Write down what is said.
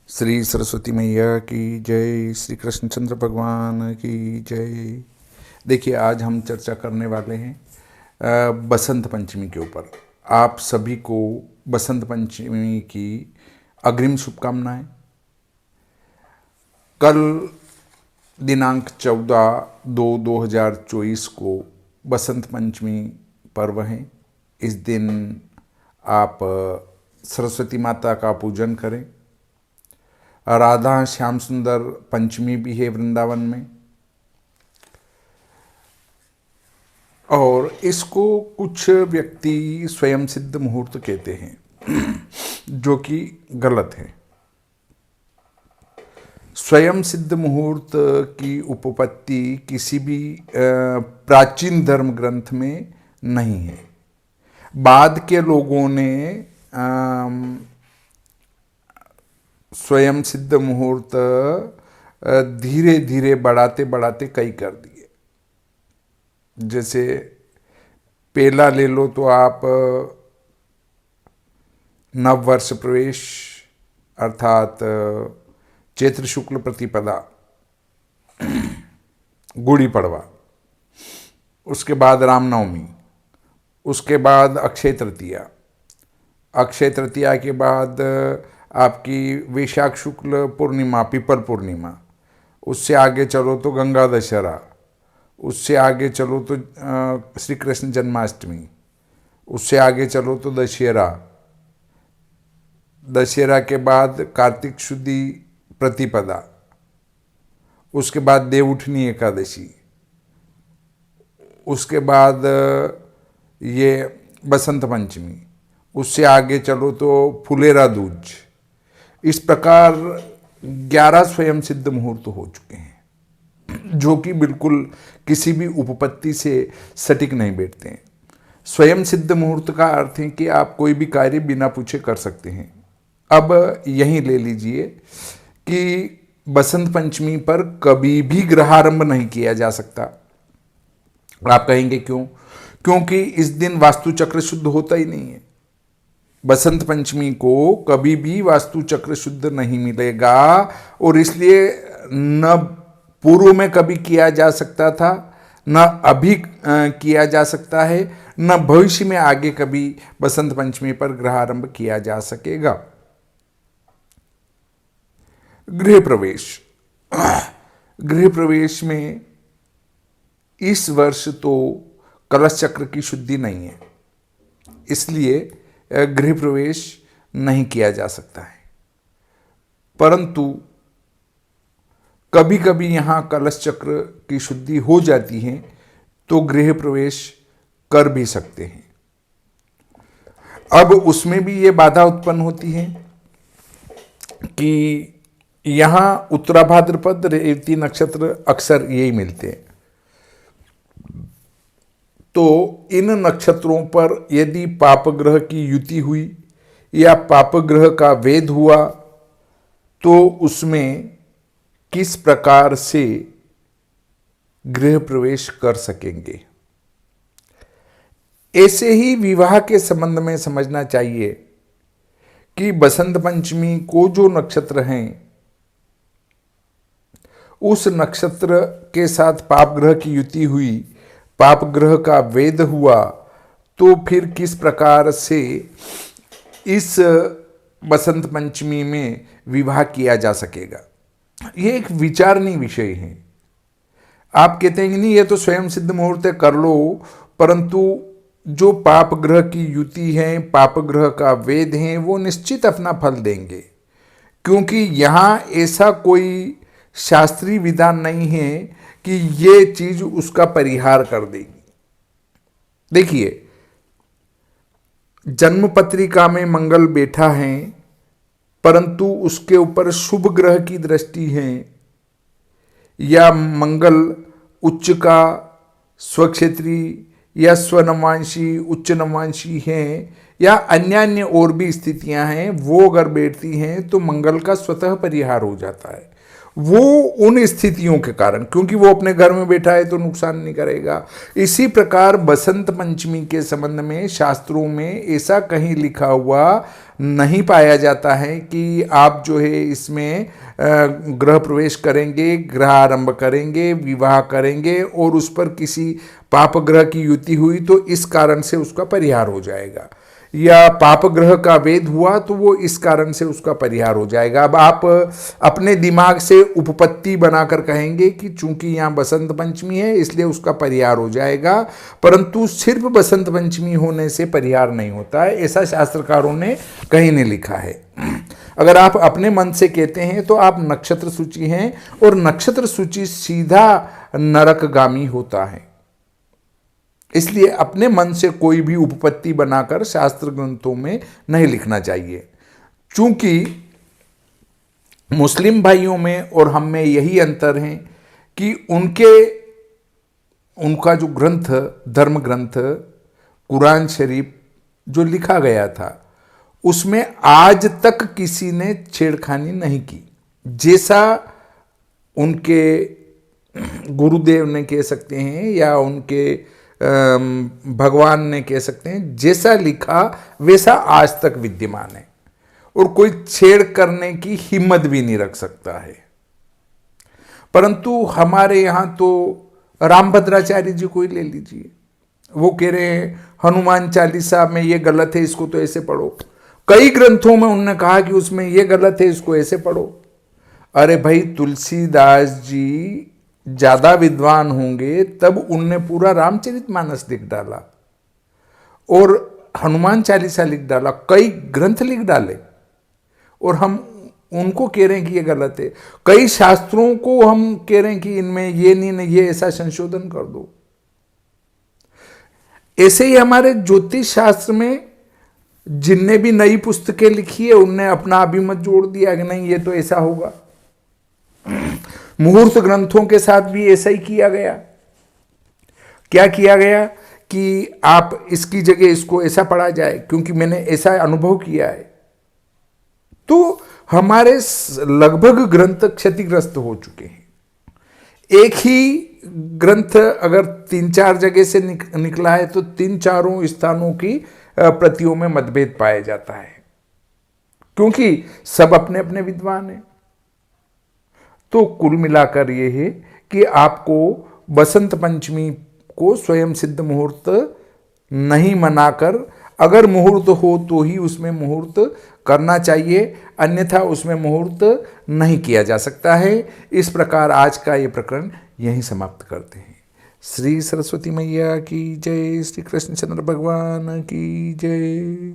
श्री सरस्वती मैया की जय, श्री कृष्णचंद्र भगवान की जय। देखिए, आज हम चर्चा करने वाले हैं बसंत पंचमी के ऊपर। आप सभी को बसंत पंचमी की अग्रिम शुभकामनाएं। कल दिनांक 14/2/2024 को बसंत पंचमी पर्व है। इस दिन आप सरस्वती माता का पूजन करें। राधा श्याम सुंदर पंचमी भी है वृंदावन में, और इसको कुछ व्यक्ति स्वयं सिद्ध मुहूर्त कहते हैं जो कि गलत है। स्वयं सिद्ध मुहूर्त की उपपत्ति किसी भी प्राचीन धर्म ग्रंथ में नहीं है। बाद के लोगों ने स्वयं सिद्ध मुहूर्त धीरे धीरे बढ़ाते बढ़ाते कई कर दिए। जैसे पहला ले लो तो आप नव वर्ष प्रवेश अर्थात चैत्र शुक्ल प्रतिपदा, गुड़ी पड़वा, उसके बाद रामनवमी, उसके बाद अक्षय तृतीया, अक्षय तृतीया के बाद आपकी वैशाख शुक्ल पूर्णिमा, पीपल पूर्णिमा, उससे आगे चलो तो गंगा दशहरा, उससे आगे चलो तो श्री कृष्ण जन्माष्टमी, उससे आगे चलो तो दशहरा, दशहरा के बाद कार्तिक शुद्धि प्रतिपदा, उसके बाद देवउठनी एकादशी, उसके बाद ये बसंत पंचमी, उससे आगे चलो तो फुलेरा दूज। इस प्रकार 11 स्वयं सिद्ध मुहूर्त हो चुके हैं जो कि बिल्कुल किसी भी उपपत्ति से सटीक नहीं बैठते हैं। स्वयं सिद्ध मुहूर्त का अर्थ है कि आप कोई भी कार्य बिना पूछे कर सकते हैं। अब यहीं ले लीजिए कि बसंत पंचमी पर कभी भी ग्रहारंभ नहीं किया जा सकता। आप कहेंगे क्यों? क्योंकि इस दिन वास्तु चक्र शुद्ध होता ही नहीं है। बसंत पंचमी को कभी भी वास्तु चक्र शुद्ध नहीं मिलेगा, और इसलिए न पूर्व में कभी किया जा सकता था, न अभी किया जा सकता है, न भविष्य में आगे कभी बसंत पंचमी पर ग्रहारंभ किया जा सकेगा। गृह प्रवेश, गृह प्रवेश में इस वर्ष तो कलश चक्र की शुद्धि नहीं है, इसलिए गृह प्रवेश नहीं किया जा सकता है। परंतु कभी कभी यहाँ कलश चक्र की शुद्धि हो जाती है तो गृह प्रवेश कर भी सकते हैं। अब उसमें भी ये बाधा उत्पन्न होती है कि यहाँ उत्तरा भाद्रपद रेवती नक्षत्र अक्सर यही मिलते हैं। तो इन नक्षत्रों पर यदि पाप ग्रह की युति हुई या पाप ग्रह का वेद हुआ तो उसमें किस प्रकार से गृह प्रवेश कर सकेंगे। ऐसे ही विवाह के संबंध में समझना चाहिए कि बसंत पंचमी को जो नक्षत्र हैं उस नक्षत्र के साथ पाप ग्रह की युति हुई, पाप ग्रह का वेद हुआ, तो फिर किस प्रकार से इस बसंत पंचमी में विवाह किया जा सकेगा। ये एक विचारणीय विषय है। आप कहते हैं कि नहीं, ये तो स्वयं सिद्ध मुहूर्त है, कर लो, परंतु जो पाप ग्रह की युति है, पाप ग्रह का वेद है, वो निश्चित अपना फल देंगे, क्योंकि यहाँ ऐसा कोई शास्त्रीय विधान नहीं है कि ये चीज उसका परिहार कर देगी। देखिए, जन्म पत्रिका में मंगल बैठा है, परंतु उसके ऊपर शुभ ग्रह की दृष्टि है, या मंगल उच्च का स्वक्षेत्री या स्वनवांशी उच्च नवांशी है, या अन्य और भी स्थितियां हैं, वो अगर बैठती हैं तो मंगल का स्वतः परिहार हो जाता है। वो उन स्थितियों के कारण, क्योंकि वो अपने घर में बैठा है तो नुकसान नहीं करेगा। इसी प्रकार बसंत पंचमी के संबंध में शास्त्रों में ऐसा कहीं लिखा हुआ नहीं पाया जाता है कि आप जो है इसमें गृह प्रवेश करेंगे, गृह आरंभ करेंगे, विवाह करेंगे और उस पर किसी पाप ग्रह की युति हुई तो इस कारण से उसका परिहार हो जाएगा, या पाप ग्रह का वेद हुआ तो वो इस कारण से उसका परिहार हो जाएगा। अब आप अपने दिमाग से उपपत्ति बनाकर कहेंगे कि चूंकि यहाँ बसंत पंचमी है इसलिए उसका परिहार हो जाएगा, परंतु सिर्फ बसंत पंचमी होने से परिहार नहीं होता है, ऐसा शास्त्रकारों ने कहीं नहीं लिखा है। अगर आप अपने मन से कहते हैं तो आप नक्षत्र सूची हैं, और नक्षत्र सूची सीधा नरकगामी होता है। इसलिए अपने मन से कोई भी उपपत्ति बनाकर शास्त्र ग्रंथों में नहीं लिखना चाहिए। चूंकि मुस्लिम भाइयों में और हम में यही अंतर है कि उनका जो ग्रंथ, धर्म ग्रंथ कुरान शरीफ जो लिखा गया था उसमें आज तक किसी ने छेड़खानी नहीं की। जैसा उनके गुरुदेव ने कह सकते हैं या उनके भगवान ने कह सकते हैं, जैसा लिखा वैसा आज तक विद्यमान है और कोई छेड़ करने की हिम्मत भी नहीं रख सकता है। परंतु हमारे यहाँ तो रामभद्राचार्य जी को ही ले लीजिए, वो कह रहे हैं हनुमान चालीसा में ये गलत है, इसको तो ऐसे पढ़ो। कई ग्रंथों में उन्होंने कहा कि उसमें ये गलत है, इसको ऐसे पढ़ो। अरे भाई, तुलसीदास जी ज्यादा विद्वान होंगे तब उनने पूरा रामचरितमानस लिख डाला और हनुमान चालीसा लिख डाला, कई ग्रंथ लिख डाले, और हम उनको कह रहे हैं कि ये गलत है। कई शास्त्रों को हम कह रहे हैं कि इनमें ये नहीं, ये ऐसा संशोधन कर दो। ऐसे ही हमारे ज्योतिष शास्त्र में जिनने भी नई पुस्तकें लिखी है उनने अपना अभिमत जोड़ दिया कि नहीं ये तो ऐसा होगा। मुहूर्त ग्रंथों के साथ भी ऐसा ही किया गया। क्या किया गया कि आप इसकी जगह इसको ऐसा पढ़ा जाए क्योंकि मैंने ऐसा अनुभव किया है। तो हमारे लगभग ग्रंथ क्षतिग्रस्त हो चुके हैं। एक ही ग्रंथ अगर 3-4 जगह से निकला है तो 3-4 स्थानों की प्रतियों में मतभेद पाया जाता है, क्योंकि सब अपने अपने विद्वान हैं। तो कुल मिलाकर ये है कि आपको बसंत पंचमी को स्वयं सिद्ध मुहूर्त नहीं मनाकर, अगर मुहूर्त हो तो ही उसमें मुहूर्त करना चाहिए, अन्यथा उसमें मुहूर्त नहीं किया जा सकता है। इस प्रकार आज का ये प्रकरण यहीं समाप्त करते हैं। श्री सरस्वती मैया की जय, श्री कृष्णचंद्र भगवान की जय।